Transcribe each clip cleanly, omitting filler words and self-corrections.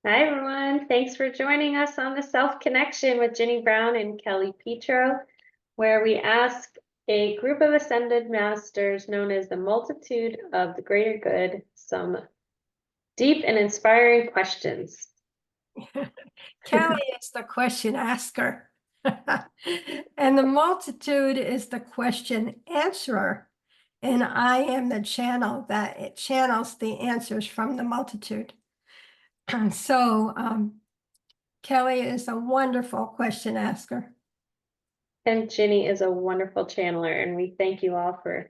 Hi, everyone. Thanks for joining us on the Self Connection with Ginny Brown and Kelly Pietro, where we ask a group of ascended masters known as the multitude of the greater good some deep and inspiring questions. Kelly is the question asker, and the multitude is the question answerer. And I am the channel that it channels the answers from the multitude. So Kelly is a wonderful question asker. And Ginny is a wonderful channeler, and we thank you all for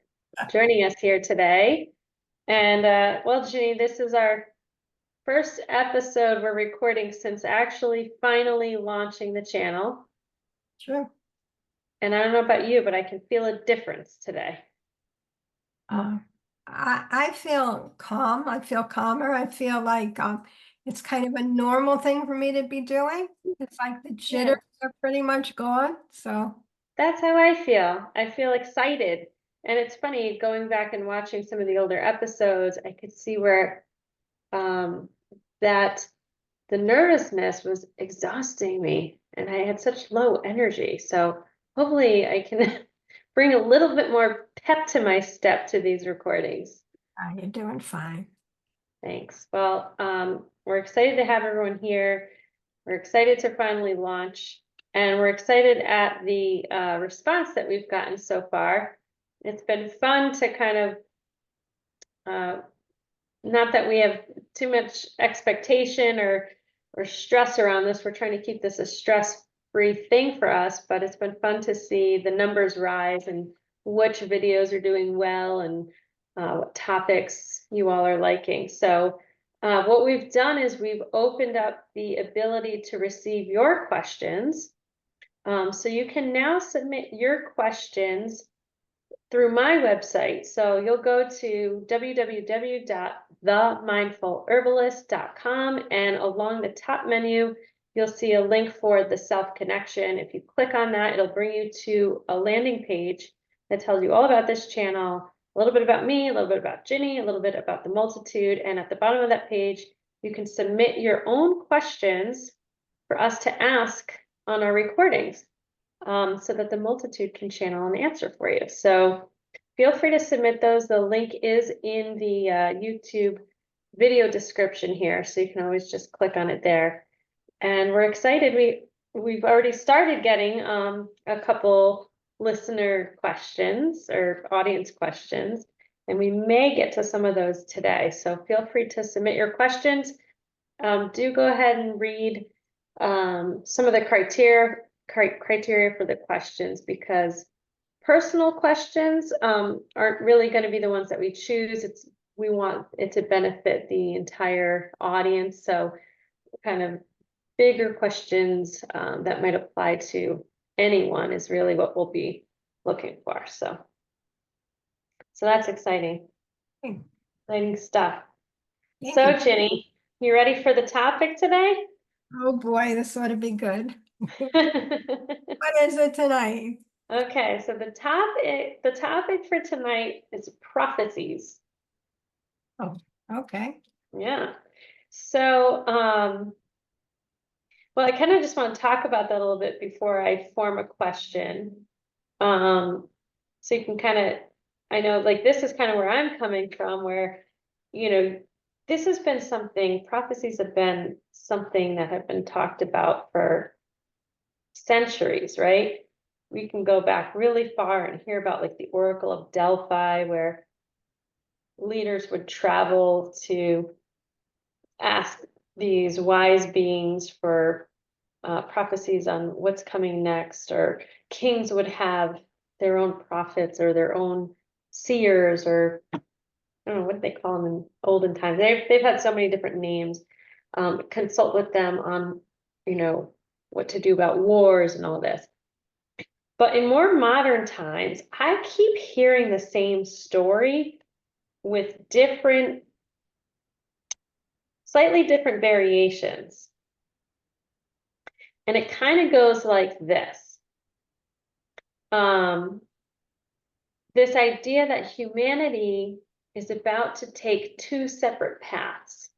joining us here today. And well, Ginny, this is our first episode we're recording since actually finally launching the channel. Sure. And I don't know about you, but I can feel a difference today. Uh, I feel calm. I feel calmer. I feel like it's kind of a normal thing for me to be doing. It's like the Yeah, jitters are pretty much gone. So that's how I feel. I feel excited. And it's funny going back and watching some of the older episodes, I could see where um, that the nervousness was exhausting me and I had such low energy. So hopefully I can bring a little bit more pep to my step to these recordings. you're doing fine. Thanks. Well, we're excited to have everyone here. We're excited to finally launch, and we're excited at the response that we've gotten so far. It's been fun to kind of, uh, not that we have too much expectation or stress around this. We're trying to keep this a stress-free thing for us, but it's been fun to see the numbers rise and which videos are doing well and what topics you all are liking. So what we've done is we've opened up the ability to receive your questions. So you can now submit your questions through my website. So you'll go to www.themindfulherbalist.com, and along the top menu, you'll see a link for the self-connection. If you click on that, it'll bring you to a landing page that tells you all about this channel, a little bit about me, a little bit about Ginny, a little bit about the multitude. And at the bottom of that page, you can submit your own questions for us to ask on our recordings, so that the multitude can channel an answer for you. So feel free to submit those. The link is in the YouTube video description here, so you can always just click on it there. And we're excited. We've already started getting a couple listener questions or audience questions, and we may get to some of those today. So feel free to submit your questions. Do go ahead and read some of the criteria for the questions, because personal questions aren't really going to be the ones that we choose. We want it to benefit the entire audience. So kind of bigger questions that might apply to anyone is really what we'll be looking for. So that's exciting, Hey, exciting stuff. So yay. Ginny, you ready for the topic today? Oh boy, this ought to be good. What is it tonight? Okay, so the topic for tonight is prophecies. Oh, okay. Yeah. So, well, I kind of just want to talk about that a little bit before I form a question. So you can kind of, I know like this is kind of where I'm coming from, where, you know, this has been something, prophecies have been something that have been talked about for centuries, right? We can go back really far and hear about like the Oracle of Delphi, where leaders would travel to ask these wise beings for prophecies on what's coming next, or kings would have their own prophets or their own seers, or I don't know what they call them in olden times. They've had so many different names. Consult with them on, you know, what to do about wars and all this. But in more modern times, I keep hearing the same story with slightly different variations. And it kind of goes like this. Um, this idea that humanity is about to take two separate paths,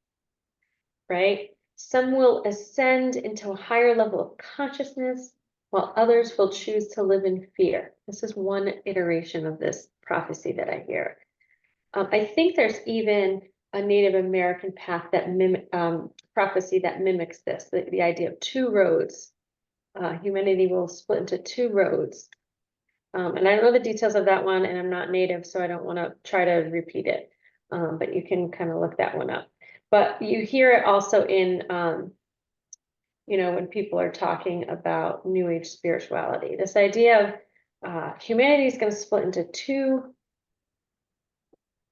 right? Some will ascend into a higher level of consciousness, while others will choose to live in fear. This is one iteration of this prophecy that I hear. I think there's even a Native American path that prophecy that mimics this, the idea of two roads. Humanity will split into two roads. And I don't know the details of that one, and I'm not Native, so I don't want to try to repeat it. But you can kind of look that one up. But you hear it also in, when people are talking about New Age spirituality, this idea of humanity is going to split into two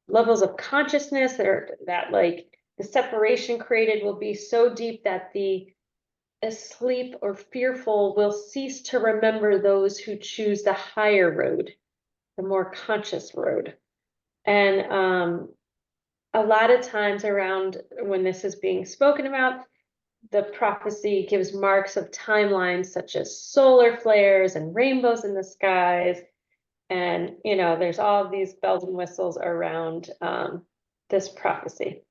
levels of consciousness that like the separation created will be so deep that the asleep or fearful will cease to remember those who choose the higher road, the more conscious road. And a lot of times around when this is being spoken about, the prophecy gives marks of timelines such as solar flares and rainbows in the skies. And, there's all of these bells and whistles around this prophecy.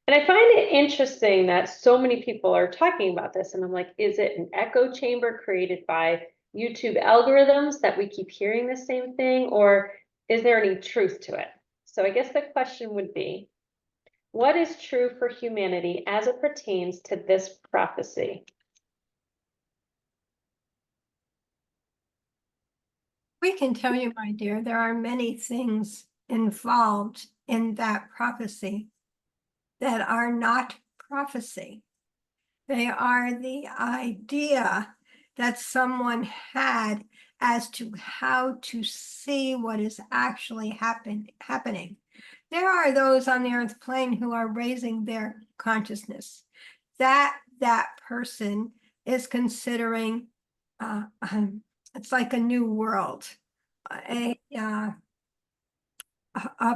And I find it interesting that so many people are talking about this. And I'm like, is it an echo chamber created by YouTube algorithms that we keep hearing the same thing? Or is there any truth to it? So I guess the question would be, what is true for humanity as it pertains to this prophecy? We can tell you, my dear, there are many things involved in that prophecy that are not prophecy. They are the idea that someone had as to how to see what is actually happening. There are those on the earth plane who are raising their consciousness. That person is considering it's like a new world, a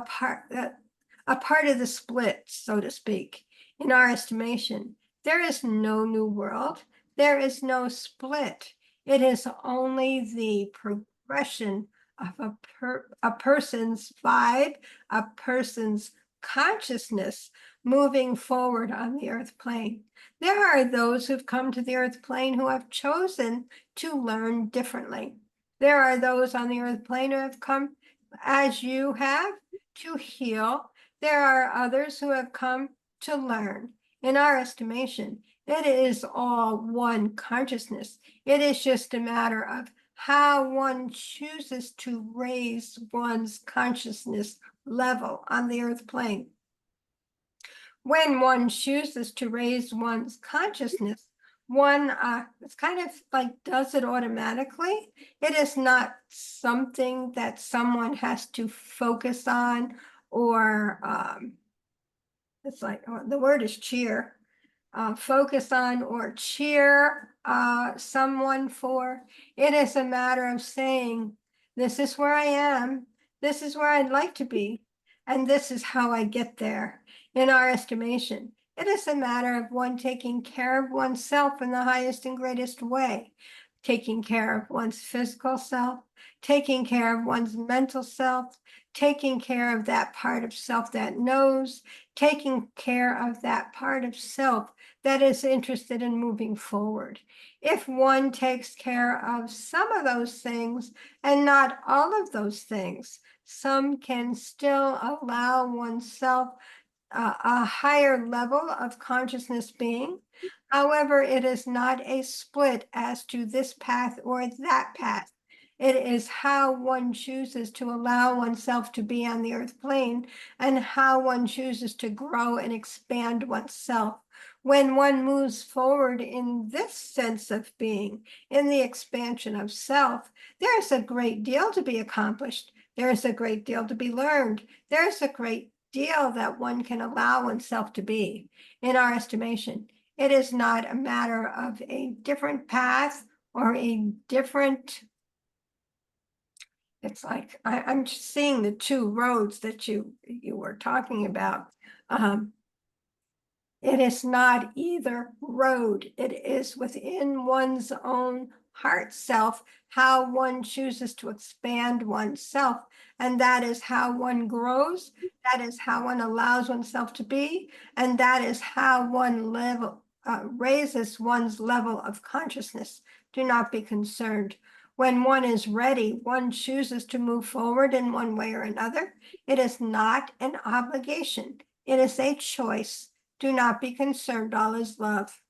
part of the split, so to speak. In our estimation, there is no new world. There is no split. It is only the progression of a person's vibe, a person's consciousness moving forward on the earth plane. There are those who've come to the earth plane who have chosen to learn differently. There are those on the earth plane who have come, as you have, to heal. There are others who have come to learn. In our estimation, it is all one consciousness. It is just a matter of how one chooses to raise one's consciousness level on the earth plane. When one chooses to raise one's consciousness, one it's kind of like does it automatically. It is not something that someone has to focus on, or it's like, the word is cheer, focus on or cheer someone for. It is a matter of saying, this is where I am, this is where I'd like to be, and this is how I get there. In our estimation, it is a matter of one taking care of oneself in the highest and greatest way, taking care of one's physical self, taking care of one's mental self, taking care of that part of self that knows, taking care of that part of self that is interested in moving forward. If one takes care of some of those things and not all of those things, some can still allow oneself a higher level of consciousness being. However, it is not a split as to this path or that path. It is how one chooses to allow oneself to be on the earth plane and how one chooses to grow and expand oneself. When one moves forward in this sense of being, in the expansion of self, there's a great deal to be accomplished. There's a great deal to be learned. There's a great deal that one can allow oneself to be. In our estimation, it is not a matter of a different path or a different, it's like, I'm just seeing the two roads that you were talking about. It is not either road. It is within one's own heart self, how one chooses to expand oneself. And that is how one grows. That is how one allows oneself to be. And that is how one raises one's level of consciousness. Do not be concerned. When one is ready, one chooses to move forward in one way or another. It is not an obligation. It is a choice. Do not be concerned. All is love.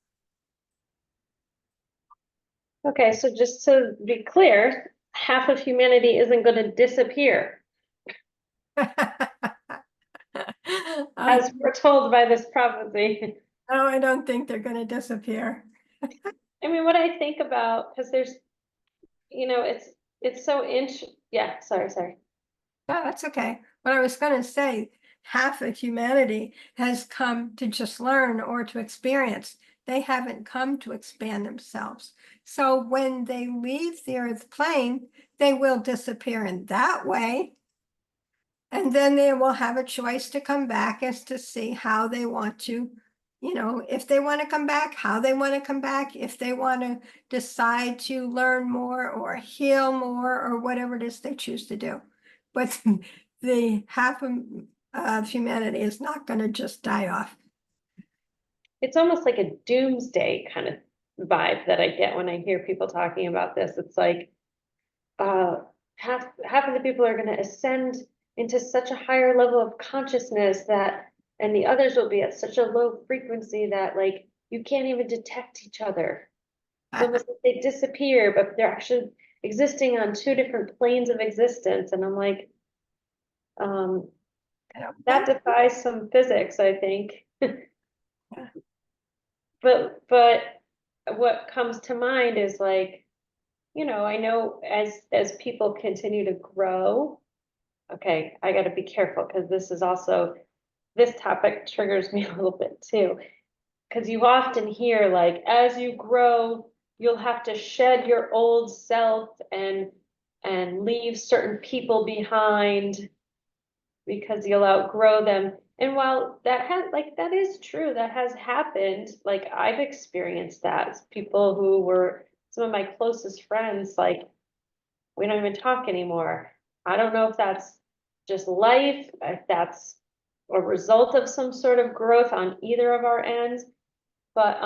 Okay, so just to be clear, half of humanity isn't going to disappear, as we're told by this prophecy. No, I don't think they're going to disappear. I mean, what I think about, because there's, it's so yeah, sorry. No, that's okay. What I was going to say, half of humanity has come to just learn or to experience. They haven't come to expand themselves. So when they leave the earth plane, they will disappear in that way. And then they will have a choice to come back as to see how they want to, if they want to come back, how they want to come back, if they want to decide to learn more or heal more or whatever it is they choose to do. But the half of humanity is not going to just die off. It's almost like a doomsday kind of vibe that I get when I hear people talking about this. It's like, half of the people are going to ascend into such a higher level of consciousness that, and the others will be at such a low frequency that like you can't even detect each other. It's almost like they disappear, but they're actually existing on two different planes of existence. And I'm like, that defies some physics, I think. But what comes to mind is like, I know as people continue to grow, okay, I got to be careful because this topic triggers me a little bit too. Because you often hear like, as you grow, you'll have to shed your old self and leave certain people behind because you'll outgrow them. And while that is true, that has happened, like I've experienced that. People who were some of my closest friends, like we don't even talk anymore. I don't know if that's just life, if that's a result of some sort of growth on either of our ends, but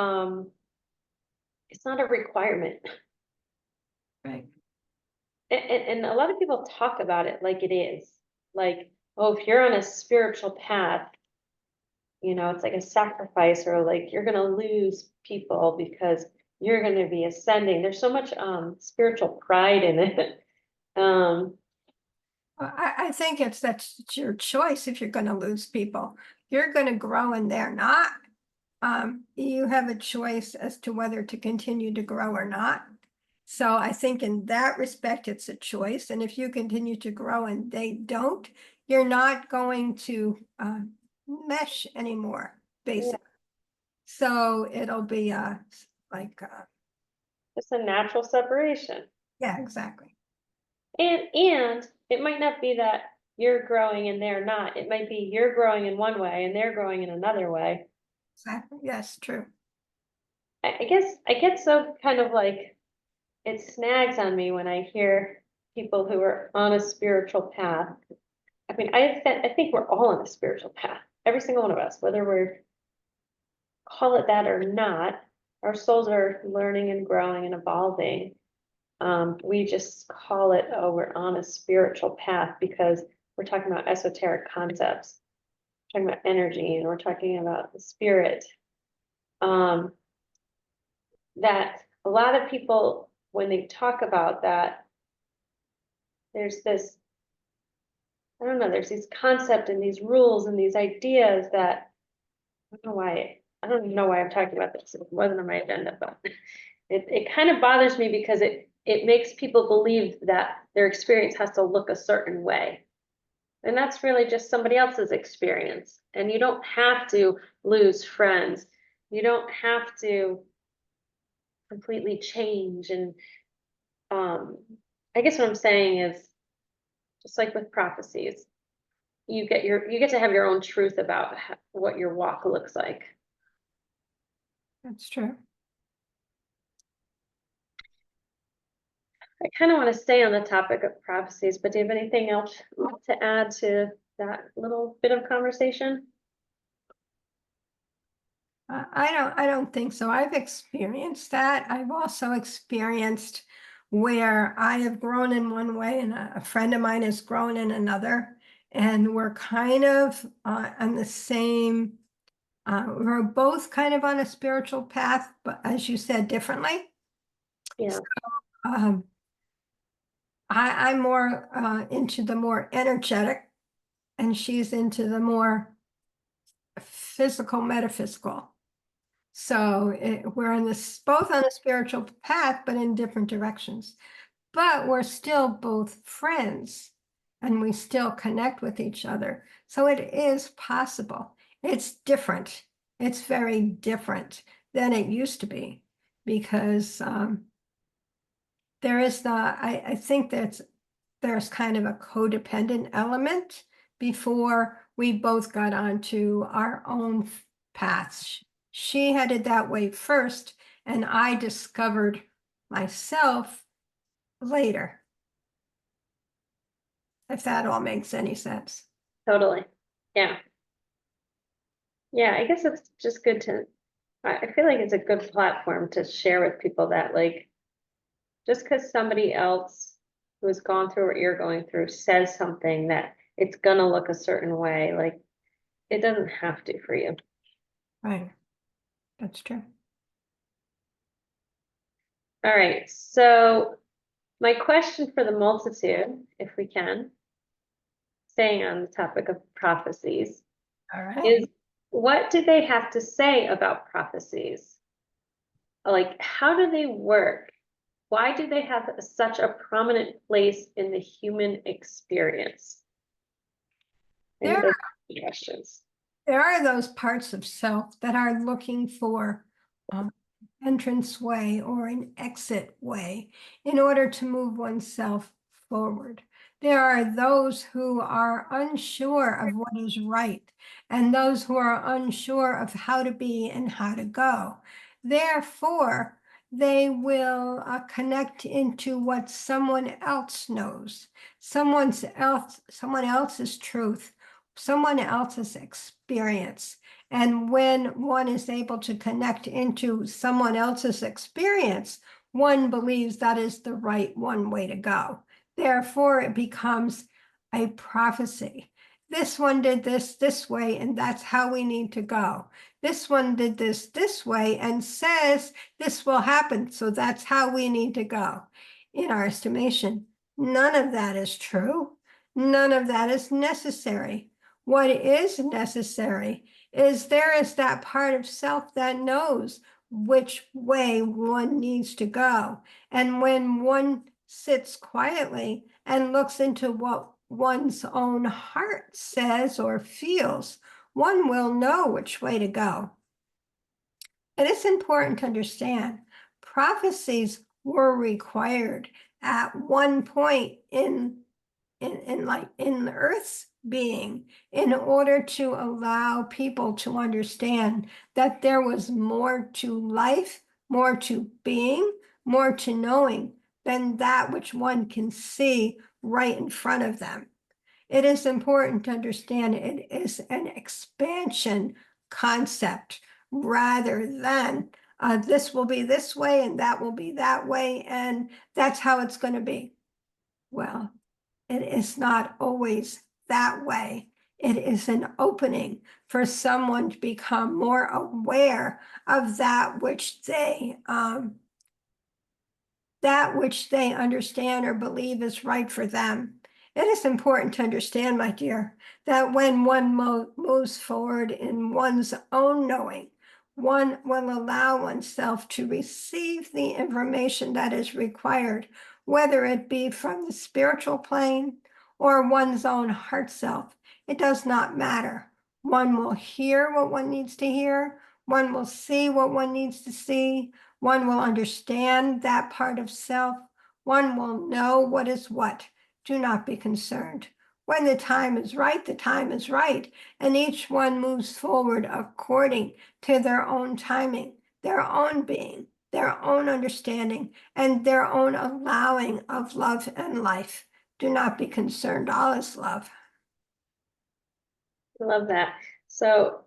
it's not a requirement. Right. And a lot of people talk about it like it is. Like, oh, if you're on a spiritual path, it's like a sacrifice, or like you're gonna lose people because you're gonna be ascending. There's so much spiritual pride in it. I think that's your choice if you're going to lose people. You're going to grow and they're not. You have a choice as to whether to continue to grow or not. So I think in that respect, it's a choice. And if you continue to grow and they don't, you're not going to mesh anymore, basically. So it'll be like, Just a natural separation. yeah, exactly. And it might not be that you're growing and they're not. It might be you're growing in one way and they're growing in another way. Exactly. Yes, true. I guess I get so kind of like it snags on me when I hear people who are on a spiritual path. I mean, I think we're all on a spiritual path. Every single one of us, whether we're call it that or not, our souls are learning and growing and evolving. We just call it, oh, we're on a spiritual path because we're talking about esoteric concepts, we're talking about energy, and we're talking about the spirit. That a lot of people, when they talk about that, there's this, I don't know, there's these concepts and these rules and these ideas that I don't even know why I'm talking about this. It wasn't on my agenda, but it kind of bothers me because it makes people believe that their experience has to look a certain way. And that's really just somebody else's experience. And you don't have to lose friends. You don't have to completely change. And I guess what I'm saying is just like with prophecies, you get to have your own truth about what your walk looks like. That's true. I kind of want to stay on the topic of prophecies, but do you have anything else to add to that little bit of conversation? I don't think so. I've experienced that. I've also experienced where I have grown in one way and a friend of mine has grown in another. And we're kind of on the same, we're both kind of on a spiritual path, but as you said, differently. Yeah, Um, I'm more into the more energetic, and she's into the more physical, metaphysical. So we're on this both on a spiritual path, but in different directions. But we're still both friends, and we still connect with each other. So it is possible. It's different. It's very different than it used to be, because there is I think there's kind of a codependent element before we both got onto our own paths. She headed that way first, and I discovered myself later, if that all makes any sense. totally. Yeah. Yeah, I guess it's just good to, I feel like it's a good platform to share with people that like, just because somebody else who's gone through what you're going through says something that it's gonna look a certain way, like it doesn't have to for you. Right. That's true. All right, so my question for the multitude, if we can, staying on the topic of prophecies, All right. is what do they have to say about prophecies? Like, how do they work? Why do they have such a prominent place in the human experience? I think There, those are the questions. there are those parts of self that are looking for entrance way or an exit way in order to move oneself forward. There are those who are unsure of what is right, and those who are unsure of how to be and how to go. Therefore, they will connect into what someone else knows, someone else's truth, someone else's experience. And when one is able to connect into someone else's experience, one believes that is the right one way to go. Therefore, it becomes a prophecy. This one did this way, and that's how we need to go. This one did this way and says this will happen, so that's how we need to go. In our estimation, none of that is true. None of that is necessary. What is necessary is there is that part of self that knows which way one needs to go. And when one sits quietly and looks into what one's own heart says or feels, one will know which way to go. And it's important to understand prophecies were required at one point in the Earth's being in order to allow people to understand that there was more to life, more to being, more to knowing than that which one can see right in front of them. It is important to understand it is an expansion concept rather than this will be this way and that will be that way, and that's how it's going to be. Well, it is not always that way. It is an opening for someone to become more aware of that which they understand or believe is right for them. It is important to understand, my dear, that when one moves forward in one's own knowing, one will allow oneself to receive the information that is required, whether it be from the spiritual plane or one's own heart self. It does not matter. One will hear what one needs to hear. One will see what one needs to see. One will understand that part of self. One will know what is what. Do not be concerned. When the time is right, the time is right. And each one moves forward according to their own timing, their own being. their own understanding, and their own allowing of love and life. Do not be concerned, all is love. I love that. So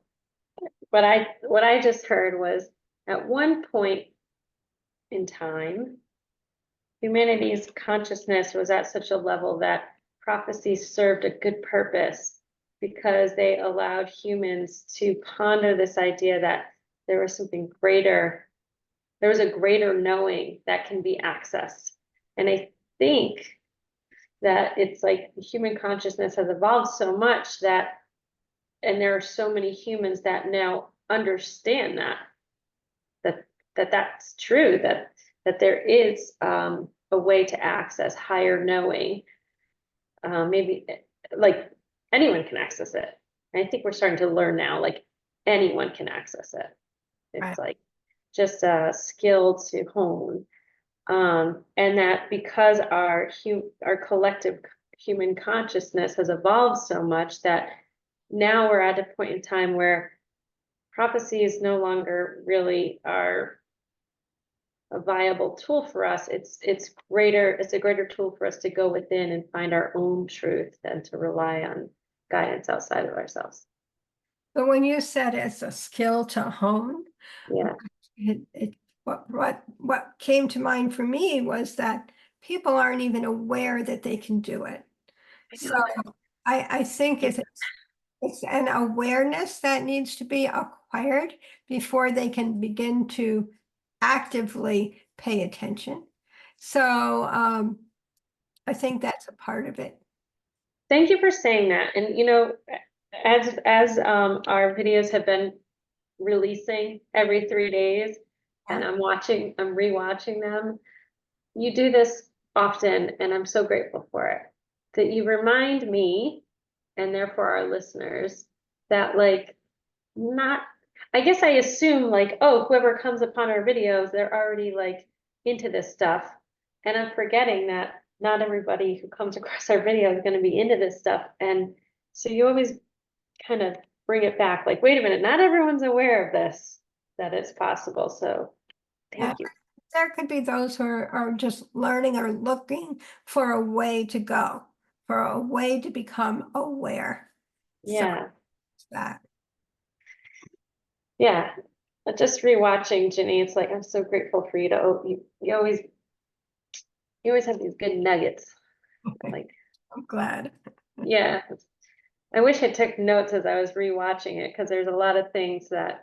what I just heard was at one point in time, humanity's consciousness was at such a level that prophecies served a good purpose because they allowed humans to ponder this idea that there was something greater, there was a greater knowing that can be accessed. And I think that it's like human consciousness has evolved so much that, and there are so many humans that now understand that that's true, that there is a way to access higher knowing. Maybe like anyone can access it. I think we're starting to learn now, like anyone can access it. Right. It's like just a skill to hone. And that because our collective human consciousness has evolved so much that now we're at a point in time where prophecies no longer really are a viable tool for us. It's a greater tool for us to go within and find our own truth than to rely on guidance outside of ourselves. But when you said it's a skill to hone, Yeah. what came to mind for me was that people aren't even aware that they can do it. So I think it's an awareness that needs to be acquired before they can begin to actively pay attention. So I think that's a part of it. Thank you for saying that. And as our videos have been releasing every 3 days, and I'm rewatching them, you do this often, and I'm so grateful for it. That you remind me, and therefore our listeners, that like not, I guess I assume like, oh, whoever comes upon our videos, they're already like into this stuff. And I'm forgetting that not everybody who comes across our video is going to be into this stuff. And so you always kind of bring it back, like, wait a minute, not everyone's aware of this, that it's possible. So thank you. There could be those who are just learning or looking for a way to go, for a way to become aware. So Yeah. that. Yeah. Just rewatching Ginny, it's like I'm so grateful for you you always have these good nuggets. Like, I'm glad. yeah. I wish I took notes as I was rewatching it because there's a lot of things that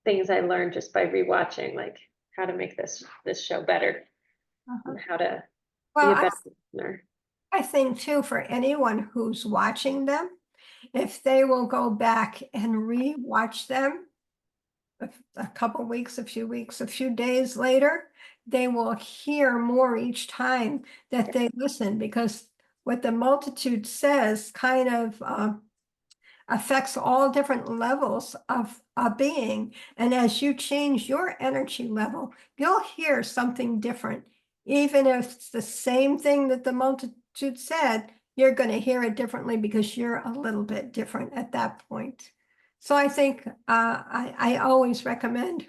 things I learned just by rewatching, like how to make this show better and how to be Well, a better listener. I think too, for anyone who's watching them, if they will go back and re-watch them a couple weeks, a few weeks, a few days later, they will hear more each time that they listen, because what the multitude says kind of affects all different levels of being. And as you change your energy level, you'll hear something different. Even if it's the same thing that the multitude said, you're going to hear it differently because you're a little bit different at that point. So I think I always recommend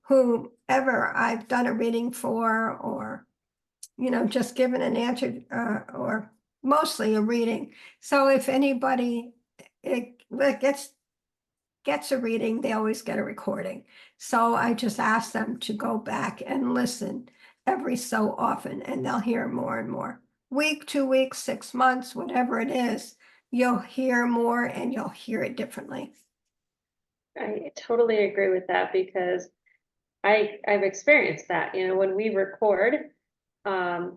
whoever I've done a reading for, or just given an answer, or mostly a reading. So if anybody gets a reading, they always get a recording. So I just ask them to go back and listen every so often, and they'll hear more and more. Week, 2 weeks, 6 months, whatever it is, you'll hear more and you'll hear it differently. I totally agree with that because I've experienced that. When we record, when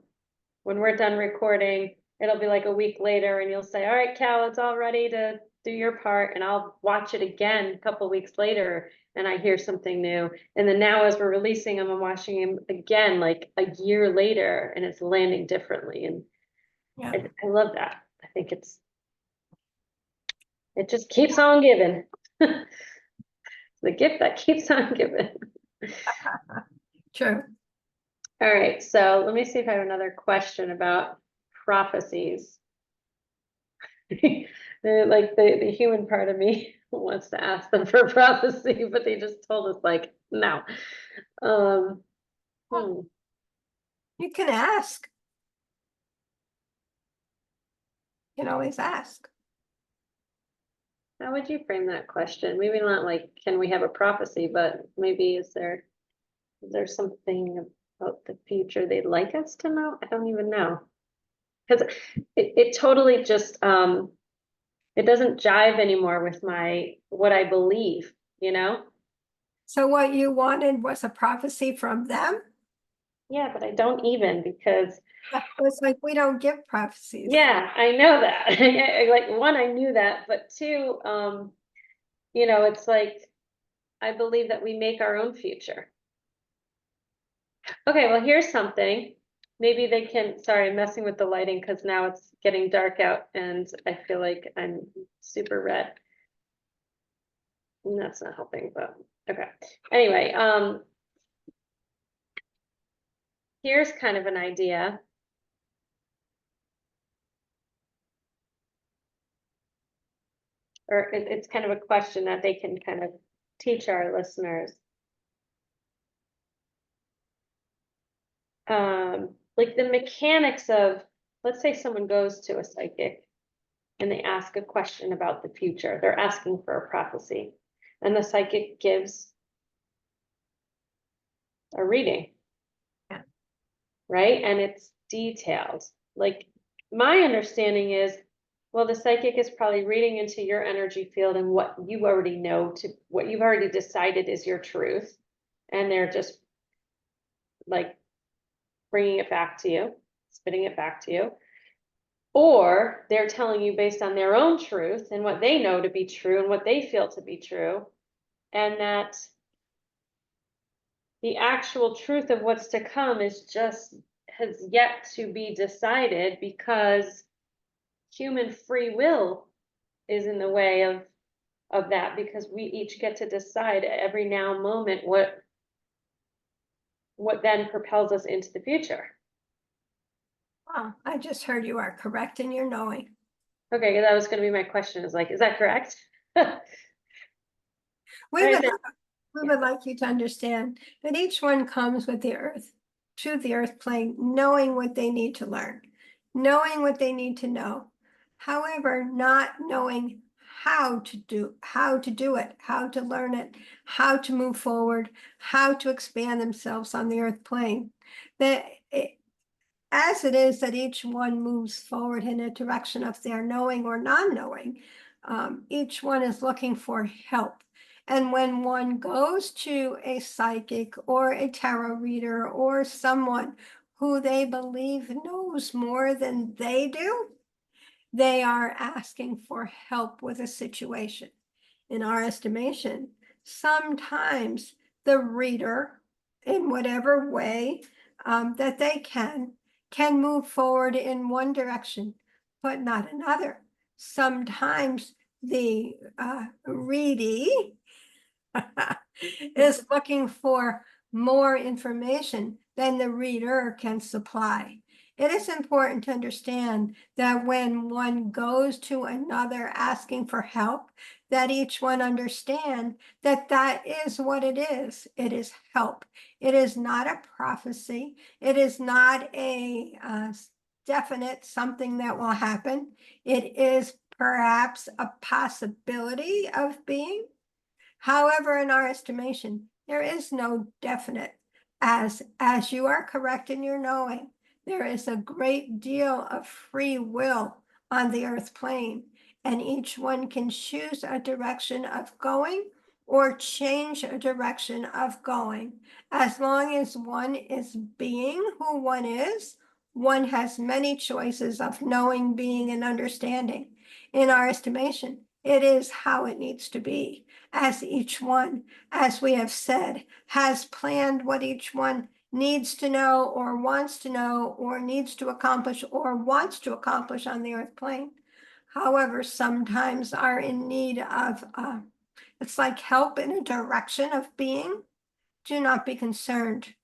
we're done recording, it'll be like a week later and you'll say, all right, Cal, it's all ready to do your part. And I'll watch it again a couple weeks later and I hear something new. And then now as we're releasing them, I'm watching him again, like a year later, and it's landing differently. And Yeah. I love that. I think it just keeps on giving. The gift that keeps on giving. True. All right, so let me see if I have another question about prophecies. Like the human part of me wants to ask them for prophecy, but they just told us like, no. Um, hmm. You can ask. You can always ask. How would you frame that question? Maybe not like, can we have a prophecy, but maybe is there something about the future they'd like us to know? I don't even know. Because it totally just it doesn't jive anymore with what I believe, you know? So what you wanted was a prophecy from them? Yeah, but I don't even because Yeah, it's like we don't give prophecies. yeah, I know that. Like one, I knew that, but two, it's like I believe that we make our own future. Okay, well, here's something. Maybe they can, sorry, I'm messing with the lighting because now it's getting dark out and I feel like I'm super red. And that's not helping, but okay. Anyway, here's kind of an idea. Or it's kind of a question that they can kind of teach our listeners. Like the mechanics of, let's say someone goes to a psychic and they ask a question about the future. They're asking for a prophecy, and the psychic gives a reading, Yeah. right? And it's detailed. Like my understanding is, well, the psychic is probably reading into your energy field and what you already know to what you've already decided is your truth. And they're just like bringing it back to you, spitting it back to you. Or they're telling you based on their own truth and what they know to be true and what they feel to be true. And that the actual truth of what's to come has yet to be decided because human free will is in the way of that because we each get to decide at every now moment what then propels us into the future. Wow, I just heard you are correct in your knowing. Okay, that was going to be my question is like, is that correct? We Right would, there. we would like you to understand that each one comes with the earth, to the earth plane, knowing what they need to learn, knowing what they need to know. However, not knowing how to do it, how to learn it, how to move forward, how to expand themselves on the earth plane. That as it is that each one moves forward in a direction of their knowing or non-knowing, each one is looking for help. And when one goes to a psychic or a tarot reader or someone who they believe knows more than they do, they are asking for help with a situation. In our estimation, sometimes the reader, in whatever way that they can move forward in one direction, but not another. Sometimes the readee is looking for more information than the reader can supply. It is important to understand that when one goes to another asking for help, that each one understand that that is what it is. It is help. It is not a prophecy. It is not a definite something that will happen. It is perhaps a possibility of being. However, in our estimation, there is no definite, as you are correct in your knowing, there is a great deal of free will on the earth plane, and each one can choose a direction of going or change a direction of going. As long as one is being who one has many choices of knowing, being, and understanding. In our estimation, it is how it needs to be, as each one, as we have said, has planned what each one needs to know or needs to accomplish or wants to accomplish on the earth plane. However, sometimes are in need of, it's like help in a direction of being. Do not be concerned.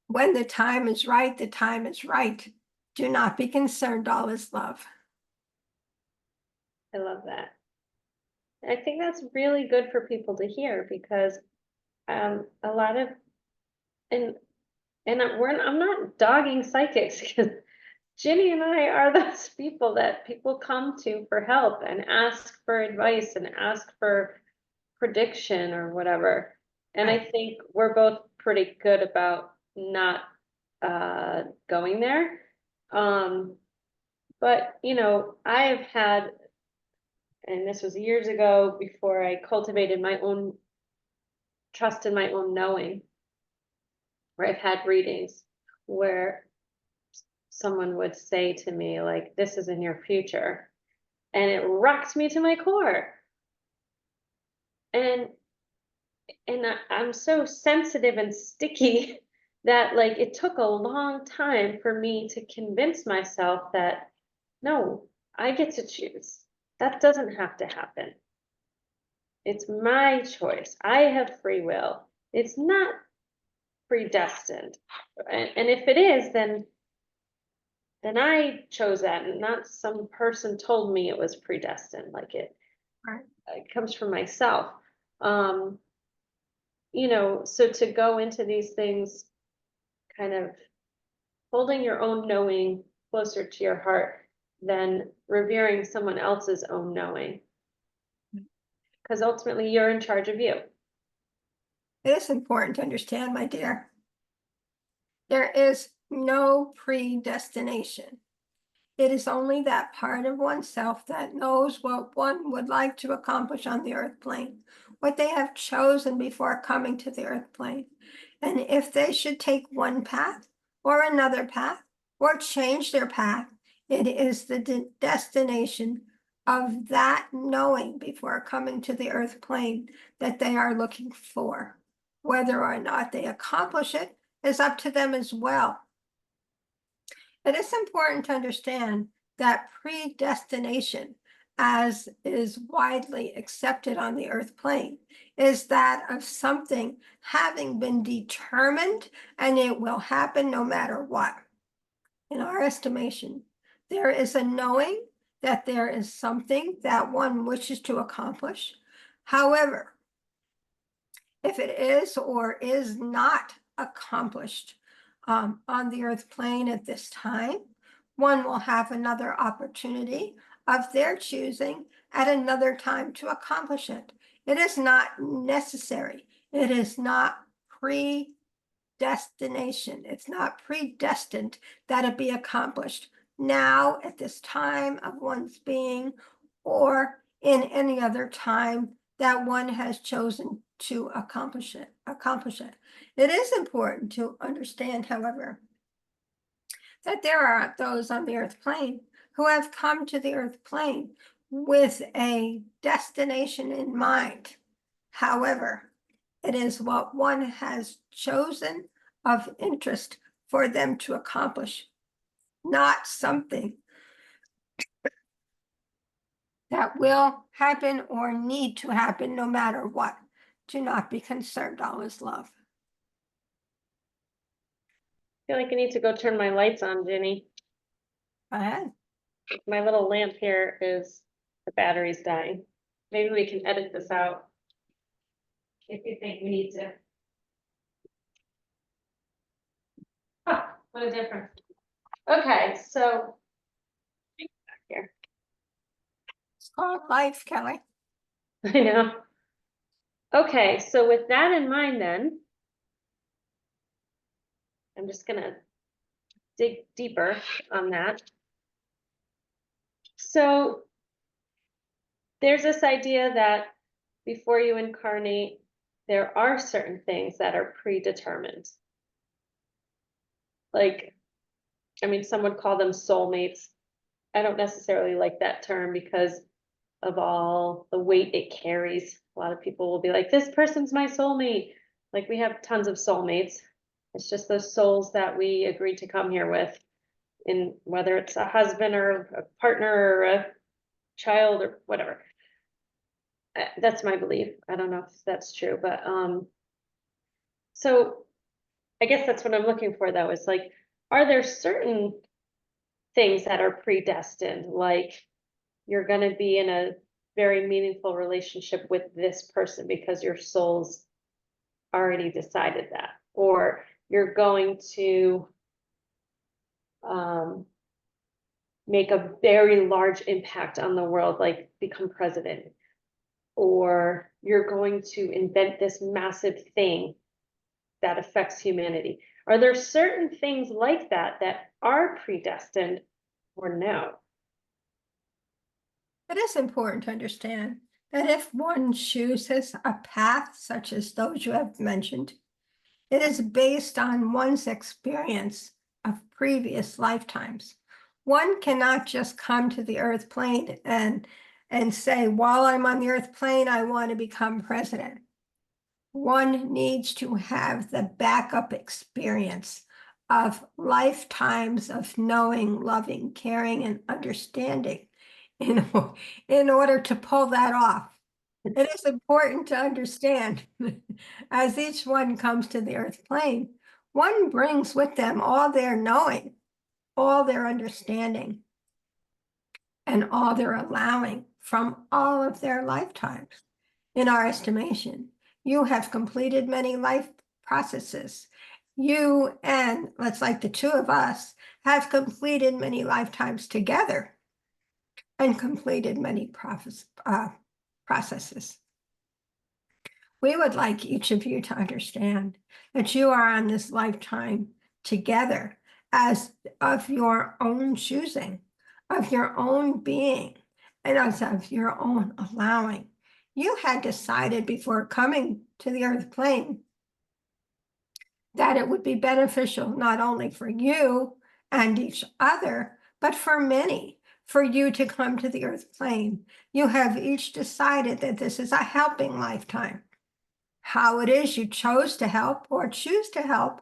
When the time is right, the time is right. Do not be concerned, all is love. I love that. I think that's really good for people to hear because a lot of and I'm not dogging psychics because Ginny and I are those people that people come to for help and ask for advice and ask for prediction or whatever. And I Right. think we're both pretty good about not going there. But you know, I have had, and this was years ago before I cultivated my own trust in my own knowing, where I've had readings where someone would say to me, like, this is in your future. And it rocked me to my core. And I'm so sensitive and sticky that like it took a long time for me to convince myself that no, I get to choose. That doesn't have to happen. It's my choice. I have free will. It's not predestined. And if it is, then I chose that and not some person told me it was predestined. Like Right. it comes from myself. Um, you know, so to go into these things kind of holding your own knowing closer to your heart than revering someone else's own knowing. Because ultimately you're in charge of you. It is important to understand, my dear. There is no predestination. It is only that part of oneself that knows what one would like to accomplish on the earth plane, what they have chosen before coming to the earth plane. And if they should take one path or another path or change their path, it is the destination of that knowing before coming to the earth plane that they are looking for. Whether or not they accomplish it is up to them as well. It is important to understand that predestination, as is widely accepted on the earth plane, is that of something having been determined and it will happen no matter what. In our estimation, there is a knowing that there is something that one wishes to accomplish. However, if it is or is not accomplished on the earth plane at this time, one will have another opportunity of their choosing at another time to accomplish it. It is not necessary. It is not predestination. It's not predestined that it be accomplished now at this time of one's being or in any other time that one has chosen to accomplish it. It is important to understand, however, that there are those on the earth plane who have come to the earth plane with a destination in mind. However, it is what one has chosen of interest for them to accomplish, not something that will happen or need to happen no matter what. Do not be concerned, all is love. I feel like I need to go turn my lights on, Ginny. Go ahead. My little lamp here is, the battery's dying. Maybe we can edit this out. If you think we need to. Huh, what a difference. Okay, so. Here, It's called life, Kelly. I know. Okay, so with that in mind then. I'm just gonna dig deeper on that. So there's this idea that before you incarnate, there are certain things that are predetermined. Like, I mean, some would call them soulmates. I don't necessarily like that term because of all the weight it carries. A lot of people will be like, this person's my soulmate. Like, we have tons of soulmates. It's just those souls that we agreed to come here with, in whether it's a husband or a partner or a child or whatever. That's my belief. I don't know if that's true, but so I guess that's what I'm looking for though, is like, are there certain things that are predestined, like you're going to be in a very meaningful relationship with this person because your soul's already decided that, or you're going to make a very large impact on the world, like become president, or you're going to invent this massive thing that affects humanity. Are there certain things like that that are predestined or no? It is important to understand that if one chooses a path such as those you have mentioned, it is based on one's experience of previous lifetimes. One cannot just come to the earth plane and say, while I'm on the earth plane, I want to become president. One needs to have the backup experience of lifetimes of knowing, loving, caring, and understanding in order to pull that off. It is important to understand as each one comes to the earth plane, one brings with them all their knowing, all their understanding, and all their allowing from all of their lifetimes. In our estimation, you have completed many life processes. You and, let's like the two of us, have completed many lifetimes together and completed many processes. We would like each of you to understand that you are on this lifetime together as of your own choosing, of your own being, and as of your own allowing. You had decided before coming to the earth plane that it would be beneficial not only for you and each other, but for many, for you to come to the earth plane. You have each decided that this is a helping lifetime. How it is you chose to help or choose to help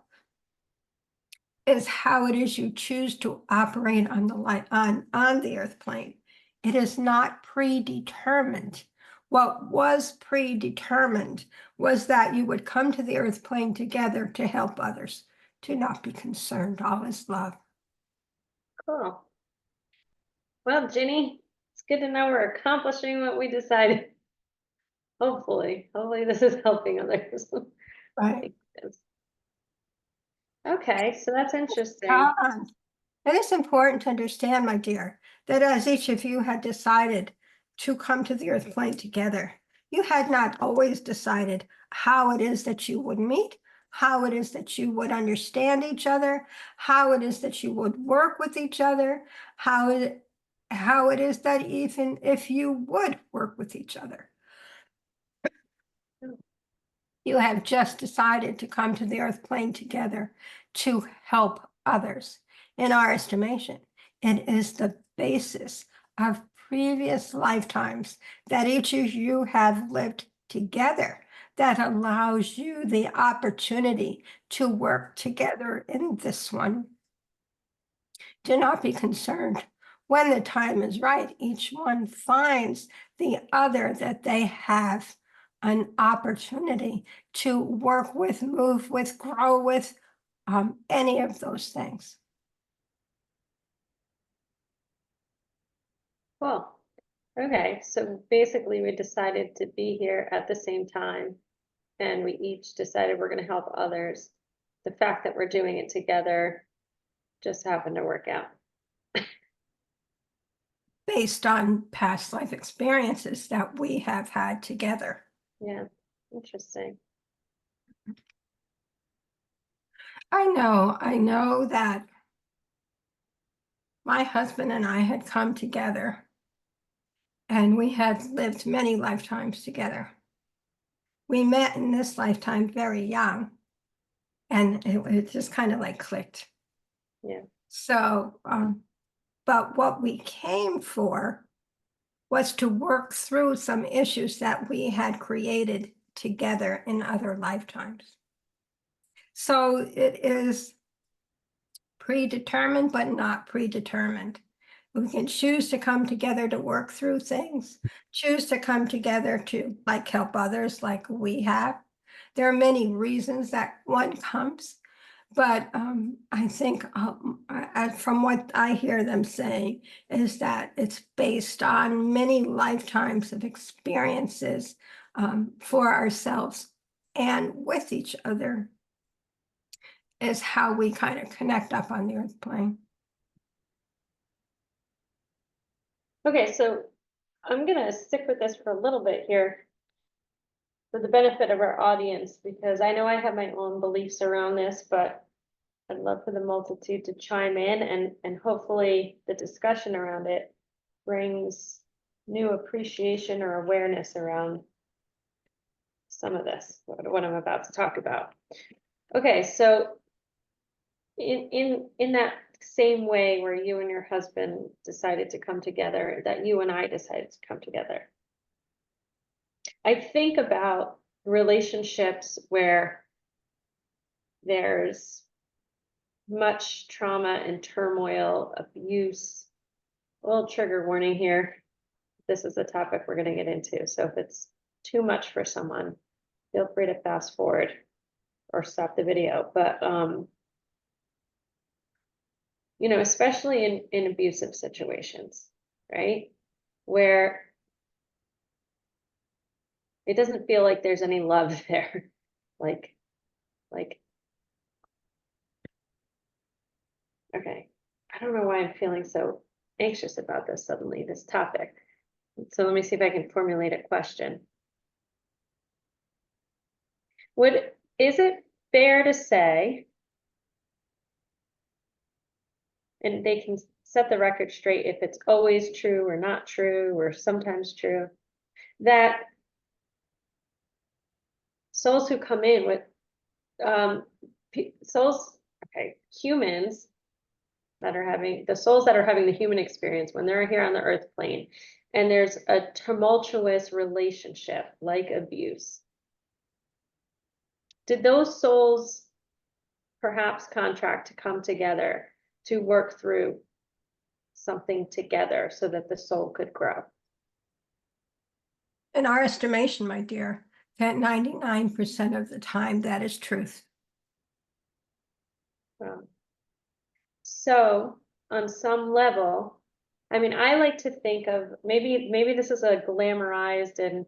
is how it is you choose to operate on the earth plane. It is not predetermined. What was predetermined was that you would come to the earth plane together to help others, to not be concerned. All is love. Cool. Well, Ginny, it's good to know we're accomplishing what we decided. Hopefully this is helping others. Right. Okay, so that's interesting. It is important to understand, my dear, that as each of you had decided to come to the earth plane together, you had not always decided how it is that you would meet, how it is that you would understand each other, how it is that you would work with each other, how it is that even if you would work with each other. You have just decided to come to the earth plane together to help others. In our estimation, it is the basis of previous lifetimes that each of you have lived together that allows you the opportunity to work together in this one. Do not be concerned. When the time is right, each one finds the other that they have an opportunity to work with, move with, grow with, any of those things. Cool. Okay, so basically we decided to be here at the same time and we each decided we're going to help others. The fact that we're doing it together just happened to work out. Based on past life experiences that we have had together. Yeah, interesting. I know that my husband and I had come together and we had lived many lifetimes together. We met in this lifetime very young, and it just kind of like clicked. Yeah. So, but what we came for was to work through some issues that we had created together in other lifetimes. So it is predetermined, but not predetermined. We can choose to come together to work through things, choose to come together to like help others like we have. There are many reasons that one comes, But I think from what I hear them saying is that it's based on many lifetimes of experiences for ourselves and with each other is how we kind of connect up on the earth plane. Okay, so I'm gonna stick with this for a little bit here for the benefit of our audience, because I know I have my own beliefs around this, but I'd love for the multitude to chime in, and hopefully the discussion around it brings new appreciation or awareness around some of this, what I'm about to talk about. Okay, so in that same way where you and your husband decided to come together, that you and I decided to come together, I think about relationships where there's much trauma and turmoil, abuse. A little trigger warning here. This is a topic we're going to get into. So if it's too much for someone, feel free to fast forward or stop the video. But you know, especially in abusive situations, right? Where it doesn't feel like there's any love there. like okay. I don't know why I'm feeling so anxious about this suddenly, this topic. So let me see if I can formulate a question. Is it fair to say, and they can set the record straight if it's always true or not true or sometimes true, that souls who come in with souls, okay, humans that are having the souls that are having the human experience when they're here on the earth plane, and there's a tumultuous relationship like abuse, did those souls perhaps contract to come together to work through something together so that the soul could grow? In our estimation, my dear, that 99% of the time that is truth. So on some level, I mean, I like to think of maybe this is a glamorized and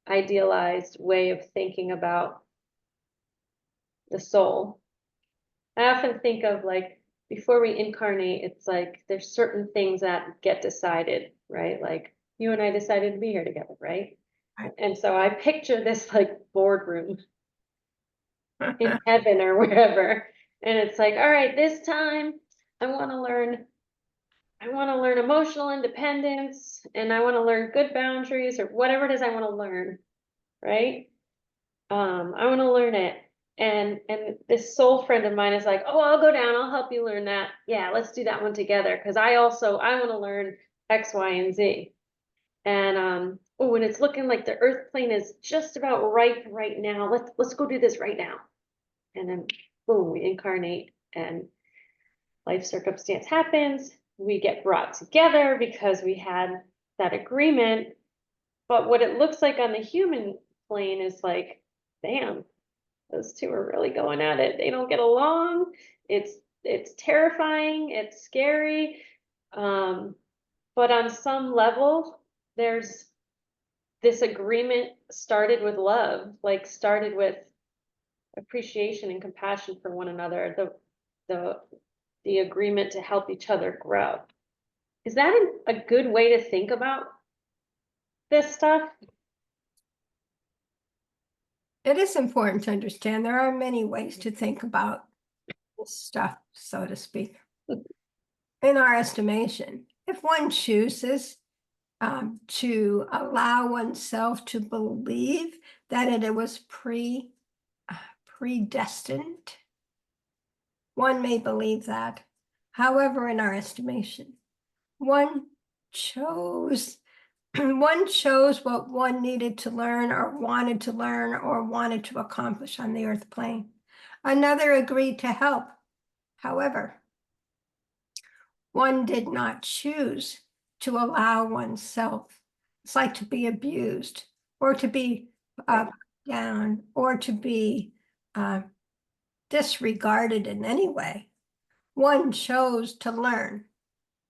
idealized way of thinking about the soul. I often think of like before we incarnate, it's like there's certain things that get decided, right? Like you and I decided to be here together, right? Right. And so I picture this like boardroom in heaven or wherever. And it's like, all right, this time I want to learn emotional independence, and I want to learn good boundaries or whatever it is I want to learn, right? I want to learn it. And this soul friend of mine is like, oh, I'll go down, I'll help you learn that. Yeah, let's do that one together. Because I want to learn X, Y, and Z. And oh, and it's looking like the earth plane is just about right now. Let's go do this right now. And then boom, we incarnate and life circumstance happens. We get brought together because we had that agreement. But what it looks like on the human plane is like, damn, those two are really going at it. They don't get along. It's terrifying. It's scary. But on some level, there's this agreement started with love, like started with appreciation and compassion for one another. The agreement to help each other grow. Is that a good way to think about this stuff? It is important to understand there are many ways to think about this stuff, so to speak. In our estimation, if one chooses to allow oneself to believe that it was predestined, one may believe that. However, in our estimation, one chose what one needed to learn or wanted to accomplish on the earth plane. Another agreed to help. However, one did not choose to allow oneself, it's like to be abused or to be down or to be disregarded in any way. One chose to learn.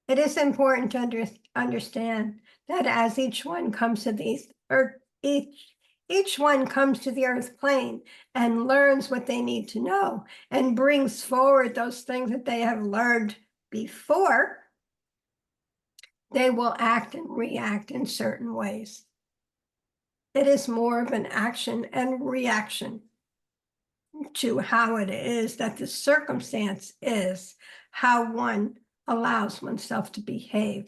It is important to understand that as each one comes to these, or each one comes to the earth plane and learns what they need to know and brings forward those things that they have learned before, they will act and react in certain ways. It is more of an action and reaction to how it is that the circumstance is, how one allows oneself to behave.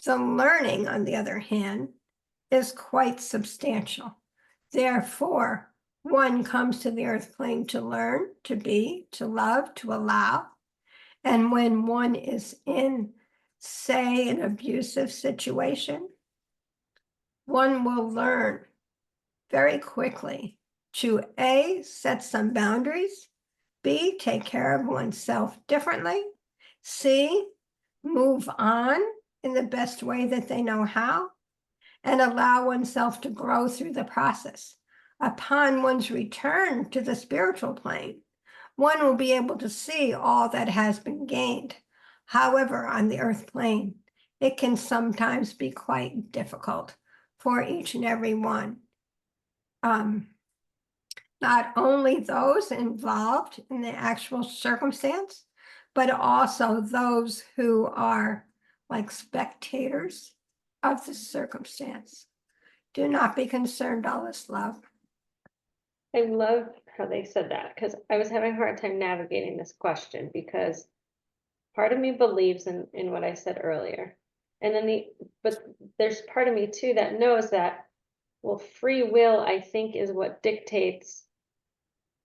The learning, on the other hand, is quite substantial. Therefore, one comes to the earth plane to learn, to be, to love, to allow. And when one is in, say, an abusive situation, one will learn very quickly to A, set some boundaries, B, take care of oneself differently, C, move on in the best way that they know how, and allow oneself to grow through the process. Upon one's return to the spiritual plane, one will be able to see all that has been gained. However, on the earth plane, it can sometimes be quite difficult for each and every one. Not only those involved in the actual circumstance, but also those who are like spectators of the circumstance. Do not be concerned, all is love. I love how they said that, because I was having a hard time navigating this question, because part of me believes in what I said earlier. And then but there's part of me too that knows that, well, free will, I think, is what dictates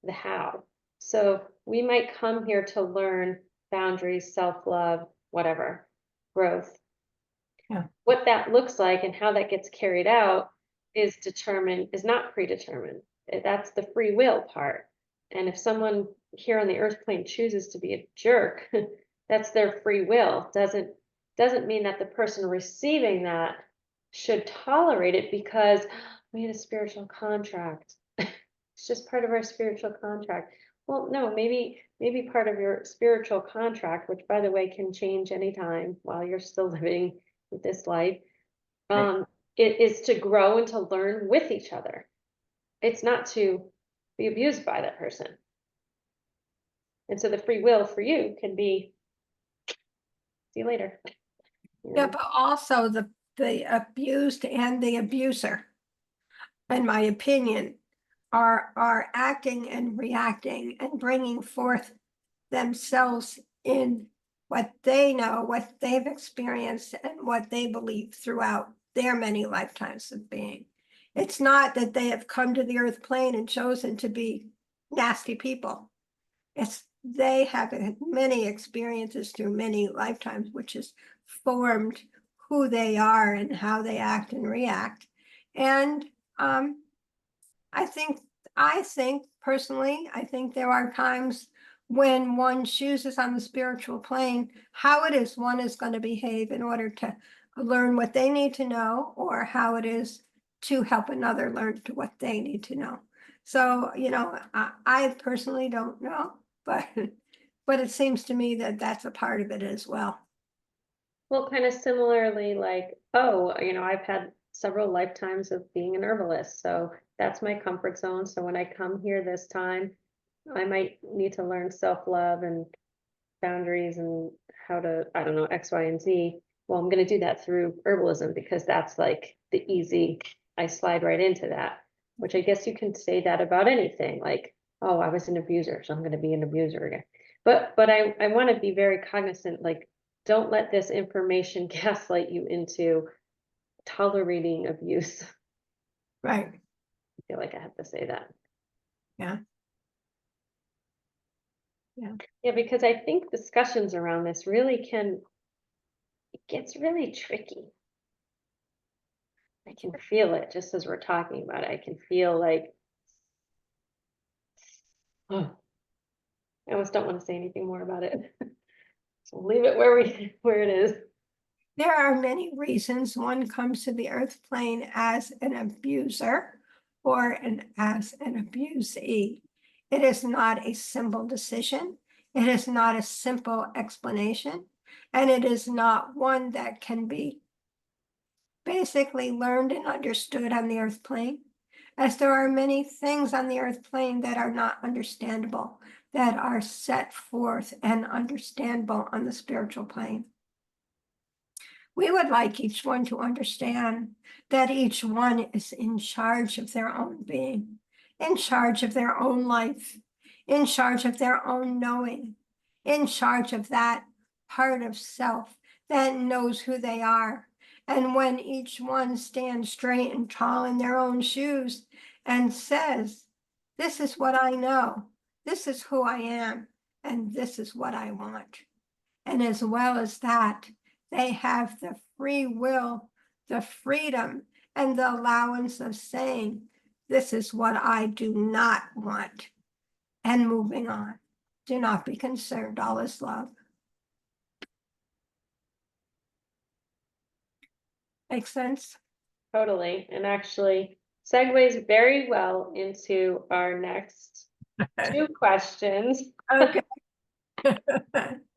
the how. So we might come here to learn boundaries, self-love, whatever, growth. Yeah. What that looks like and how that gets carried out is not predetermined. That's the free will part. And if someone here on the earth plane chooses to be a jerk, that's their free will. Doesn't mean that the person receiving that should tolerate it because we had a spiritual contract. It's just part of our spiritual contract. Well, no, maybe part of your spiritual contract, which by the way can change anytime while you're still living with this life, it is to grow and to learn with each other. It's not to be abused by that person. And so the free will for you can be, see you later. Yeah, but also the abused and the abuser, in my opinion, are acting and reacting and bringing forth themselves in what they know, what they've experienced, and what they believe throughout their many lifetimes of being. It's not that they have come to the earth plane and chosen to be nasty people. It's they have had many experiences through many lifetimes, which has formed who they are and how they act and react. And I think personally, I think there are times when one chooses on the spiritual plane how it is one is going to behave in order to learn what they need to know, or how it is to help another learn to what they need to know. So, I personally don't know, but it seems to me that that's a part of it as well. Well, kind of similarly, like, oh, I've had several lifetimes of being an herbalist, so that's my comfort zone. So when I come here this time, I might need to learn self-love and boundaries and how to, I don't know, X, Y, and Z. Well, I'm going to do that through herbalism because that's like the easy, I slide right into that, which I guess you can say that about anything. Like, oh, I was an abuser, so I'm going to be an abuser again. But I want to be very cognizant, like, don't let this information gaslight you into tolerating abuse. Right. I feel like I have to say that. Yeah. Yeah, because I think discussions around this really it gets really tricky. I can feel it just as we're talking about it. I can feel like, oh, I almost don't want to say anything more about it. So leave it where it is. There are many reasons one comes to the earth plane as an abuser or as an abusee. It is not a simple decision. It is not a simple explanation. And it is not one that can be basically learned and understood on the earth plane, as there are many things on the earth plane that are not understandable, that are set forth and understandable on the spiritual plane. We would like each one to understand that each one is in charge of their own being, in charge of their own life, in charge of their own knowing, in charge of that part of self that knows who they are. And when each one stands straight and tall in their own shoes and says, this is what I know, this is who I am, and this is what I want. And as well as that, they have the free will, the freedom, and the allowance of saying, this is what I do not want, and moving on. Do not be concerned, all is love. Make sense? Totally. And actually segues very well into our next two questions. Okay. Do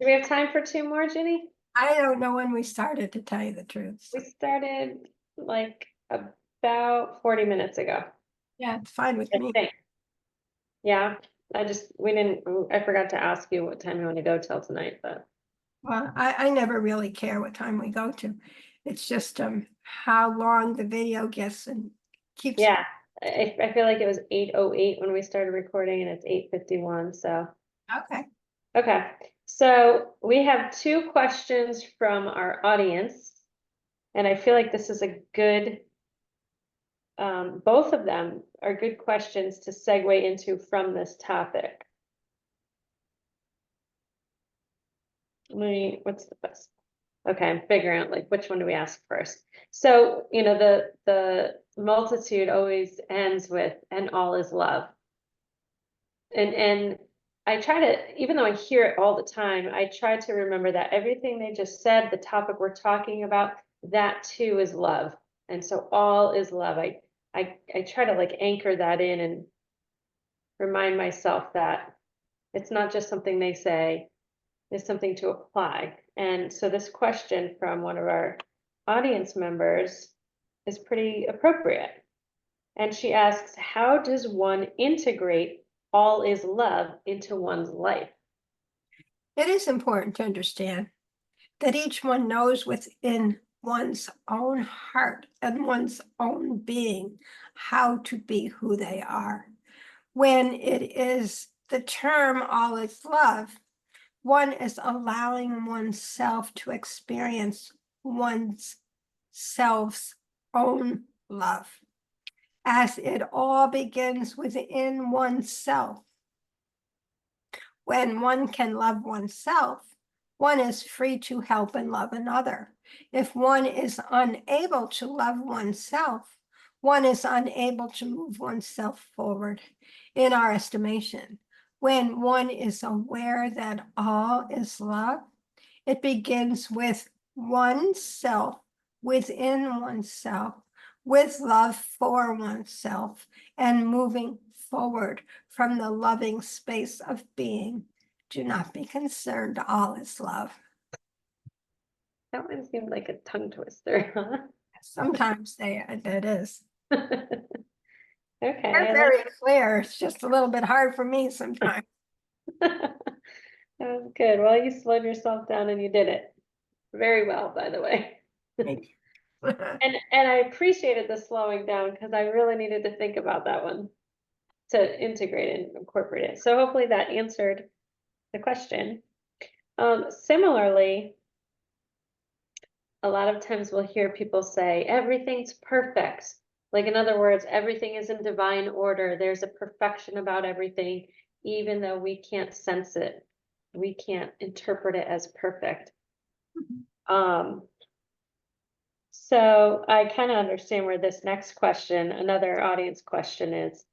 we have time for two more, Ginny? I don't know when we started, to tell you the truth. We started like about 40 minutes ago, Yeah, it's fine with I me. think. Yeah, I forgot to ask you what time you want to go till tonight, but Well, I never really care what time we go to. It's just how long the video gets and keeps. yeah, I feel like it was 8:08 when we started recording and it's 8:51, so. Okay. Okay, so we have two questions from our audience. And I feel like this is a good, both of them are good questions to segue into from this topic. What's the best? Okay, I'm figuring out like which one do we ask first. So, you know, the multitude always ends with "and all is love." And I try to, even though I hear it all the time, I try to remember that everything they just said, the topic we're talking about, that too is love. And so all is love. I try to like anchor that in and remind myself that it's not just something they say, it's something to apply. And so this question from one of our audience members is pretty appropriate. And she asks, how does one integrate all is love into one's life? It is important to understand that each one knows within one's own heart and one's own being how to be who they are. When it is the term all is love, one is allowing oneself to experience one's self's own love, as it all begins within oneself. When one can love oneself, one is free to help and love another. If one is unable to love oneself, one is unable to move oneself forward in our estimation. When one is aware that all is love, it begins with oneself, within oneself, with love for oneself, and moving forward from the loving space of being. Do not be concerned, all is love. That one seemed like a tongue twister, huh? Sometimes that is. Okay. They're very clear. It's just a little bit hard for me sometimes. That was good. Well, you slowed yourself down and you did it very well, by the way. And I appreciated the slowing down because I really needed to think about that one to integrate and incorporate it. So hopefully that answered the question. Similarly, a lot of times we'll hear people say everything's perfect. Like, in other words, everything is in divine order. There's a perfection about everything, even though we can't sense it. We can't interpret it as perfect. So I kind of understand where this next question, another audience question is.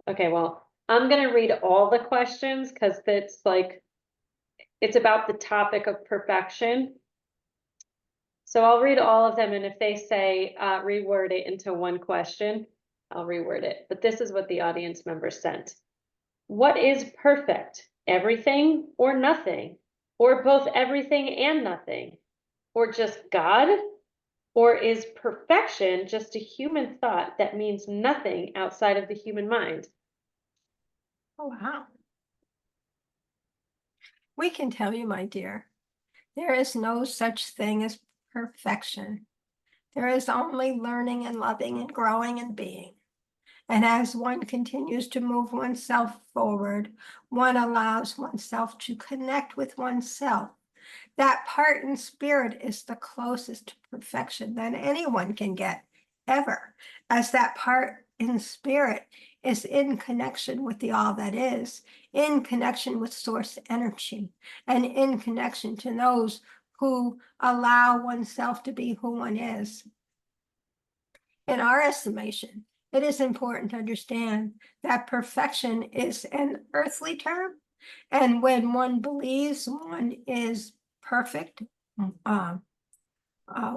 Okay, well, I'm going to read all the questions because it's about the topic of perfection. So I'll read all of them, and if they say reword it into one question, I'll reword it, but this is what the audience member sent. What is perfect? Everything or nothing? Or both everything and nothing? Or just God? Or is perfection just a human thought that means nothing outside of the human mind? Oh, wow. We can tell you, my dear, there is no such thing as perfection. There is only learning and loving and growing and being. And as one continues to move oneself forward, one allows oneself to connect with oneself. That part in spirit is the closest to perfection that anyone can get, ever, as that part in spirit is in connection with the all that is, in connection with source energy, and in connection to those who allow oneself to be who one is. In our estimation, it is important to understand that perfection is an earthly term, and when one believes one is perfect,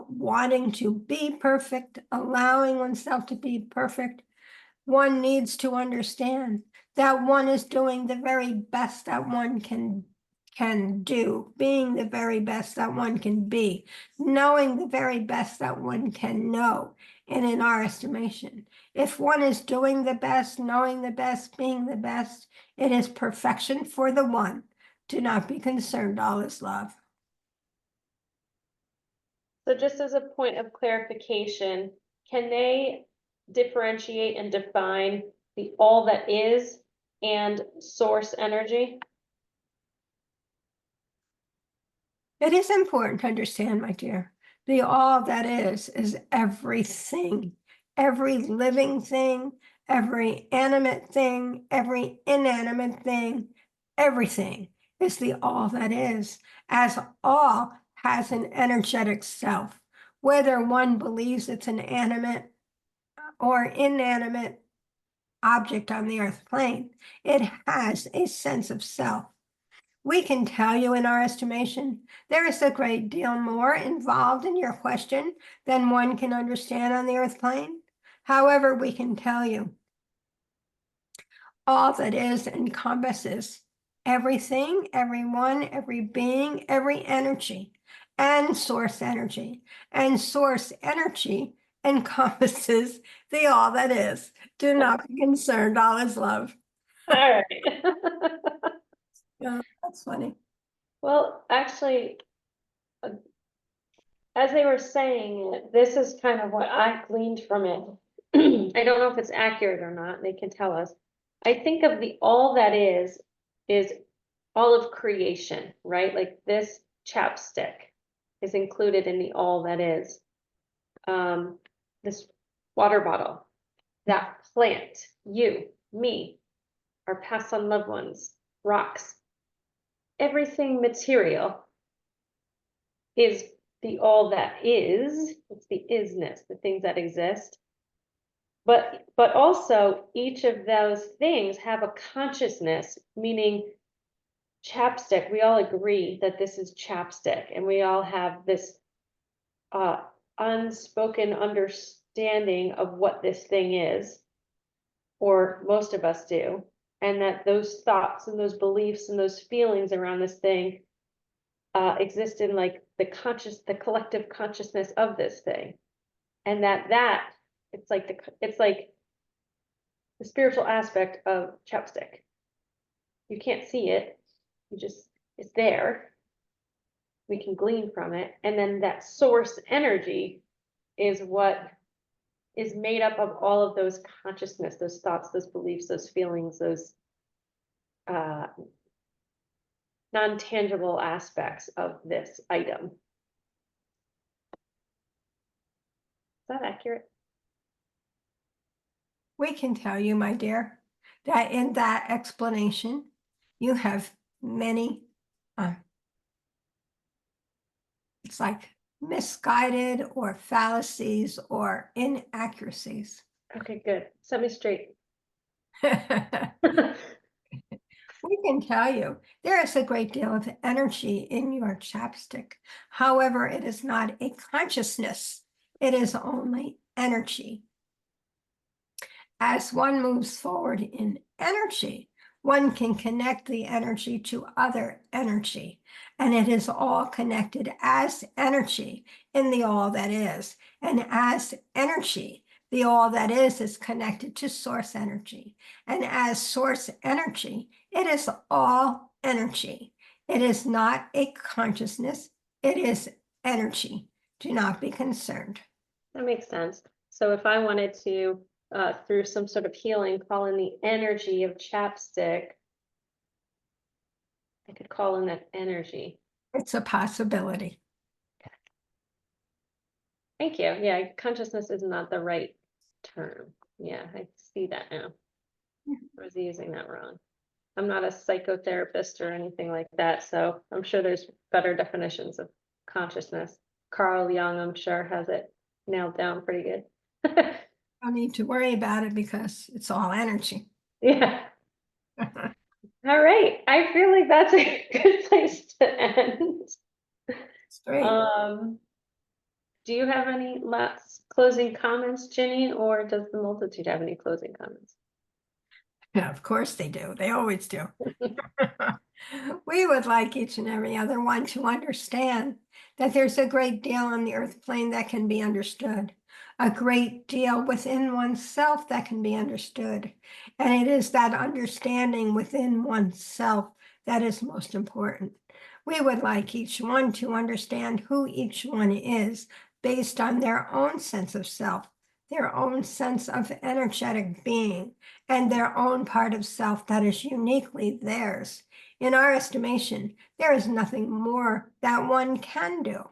wanting to be perfect, allowing oneself to be perfect, one needs to understand that one is doing the very best that one can do, being the very best that one can be, knowing the very best that one can know. And in our estimation, if one is doing the best, knowing the best, being the best, it is perfection for the one. Do not be concerned, all is love. So just as a point of clarification, can they differentiate and define the all that is and source energy? It is important to understand, my dear, the all that is everything, every living thing, every animate thing, every inanimate thing, everything is the all that is, as all has an energetic self, whether one believes it's an animate or inanimate object on the earth plane, it has a sense of self. We can tell you in our estimation, there is a great deal more involved in your question than one can understand on the earth plane. However, we can tell you all that is encompasses everything, everyone, every being, every energy, and source energy. And source energy encompasses the all that is. Do not be concerned, all is love. All right. Yeah, that's funny. Well, actually, as they were saying it, this is kind of what I gleaned from it. I don't know if it's accurate or not. They can tell us. I think of the all that is all of creation, right? Like this chapstick is included in the all that is. This water bottle, that plant, you, me, our past on loved ones, rocks, everything material is the all that is. It's the isness, the things that exist. But also each of those things have a consciousness, meaning chapstick, we all agree that this is chapstick, and we all have this unspoken understanding of what this thing is, or most of us do, and that those thoughts and those beliefs and those feelings around this thing exist in like the collective consciousness of this thing, and that it's like the spiritual aspect of chapstick. You can't see it, it's there. We can glean from it, and then that source energy is what is made up of all of those consciousness, those thoughts, those beliefs, those feelings, those non-tangible aspects of this item. Is that accurate? We can tell you, my dear, that in that explanation, you have many, it's like misguided or fallacies or inaccuracies. Okay, good. Set me straight. We can tell you there is a great deal of energy in your chapstick. However, it is not a consciousness. It is only energy. As one moves forward in energy, one can connect the energy to other energy, and it is all connected as energy in the all that is. And as energy, the all that is connected to source energy. And as source energy, it is all energy. It is not a consciousness, it is energy. Do not be concerned. That makes sense. So if I wanted to, through some sort of healing, call in the energy of chapstick, I could call in that energy. It's a possibility. Thank you. Yeah, consciousness is not the right term. Yeah, I see that now. I was using that wrong. I'm not a psychotherapist or anything like that, so I'm sure there's better definitions of consciousness. Carl Jung, I'm sure, has it nailed down pretty good. Don't need to worry about it because it's all energy. Yeah. All right. I feel like that's a good place to end. It's great. Do you have any last closing comments, Ginny, or does the multitude have any closing comments? Yeah, of course they do. They always do. We would like each and every other one to understand that there's a great deal on the earth plane that can be understood, a great deal within oneself that can be understood. And it is that understanding within oneself that is most important. We would like each one to understand who each one is based on their own sense of self, their own sense of energetic being, and their own part of self that is uniquely theirs. In our estimation, there is nothing more that one can do.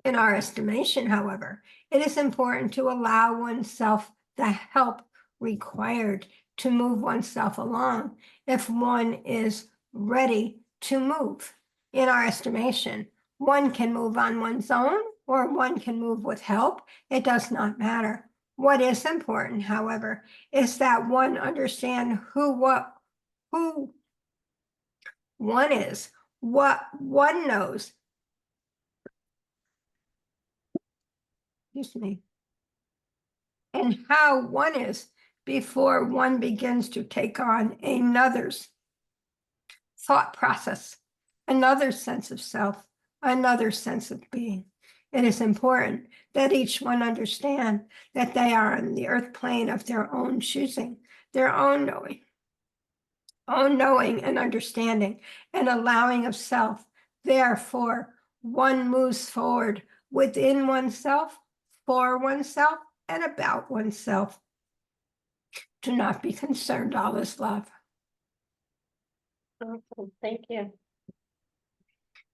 In our estimation, however, it is important to allow oneself the help required to move oneself along if one is ready to move. In our estimation, one can move on one's own or one can move with help. It does not matter. What is important, however, is that one understand who one is, what one knows. Excuse me. And how one is before one begins to take on another's thought process, another sense of self, another sense of being. It is important that each one understand that they are on the earth plane of their own choosing, their own knowing and understanding and allowing of self. Therefore, one moves forward within oneself, for oneself, and about oneself. Do not be concerned, all is love. Awesome. Thank you.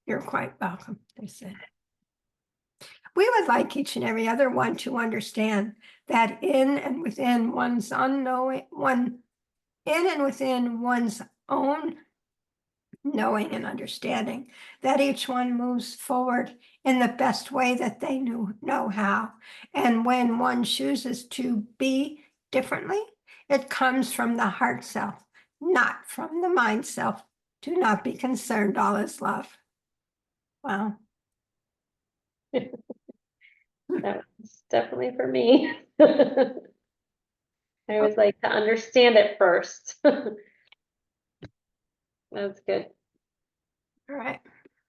You're quite welcome, they said. We would like each and every other one to understand that in and within one's unknowing, in and within one's own knowing and understanding, that each one moves forward in the best way that they know how. And when one chooses to be differently, it comes from the heart self, not from the mind self. Do not be concerned, all is love. Wow. That was definitely for me. I always like to understand it first. That's good. All right.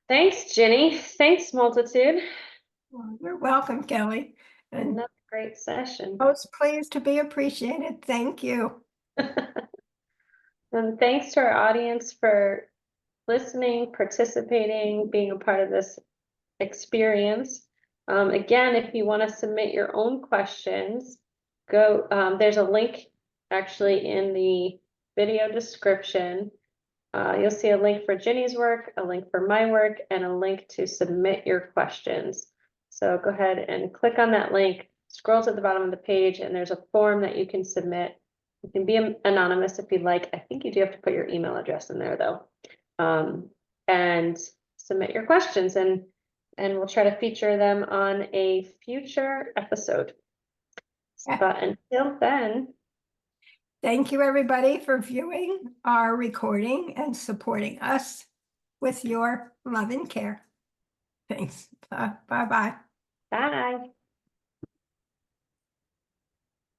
Thanks, Ginny. Thanks, multitude. Well, you're welcome, Kelly. And Another great session. most pleased to be appreciated. Thank you. And thanks to our audience for listening, participating, being a part of this experience. Again, if you want to submit your own questions, go, there's a link actually in the video description. You'll see a link for Ginny's work, a link for my work, and a link to submit your questions. So go ahead and click on that link, scroll to the bottom of the page, and there's a form that you can submit. You can be anonymous if you'd like. I think you do have to put your email address in there though. And submit your questions and we'll try to feature them on a future episode. Yeah. But until then, Thank you, everybody, for viewing our recording and supporting us with your love and care. Thanks. Bye-bye. bye.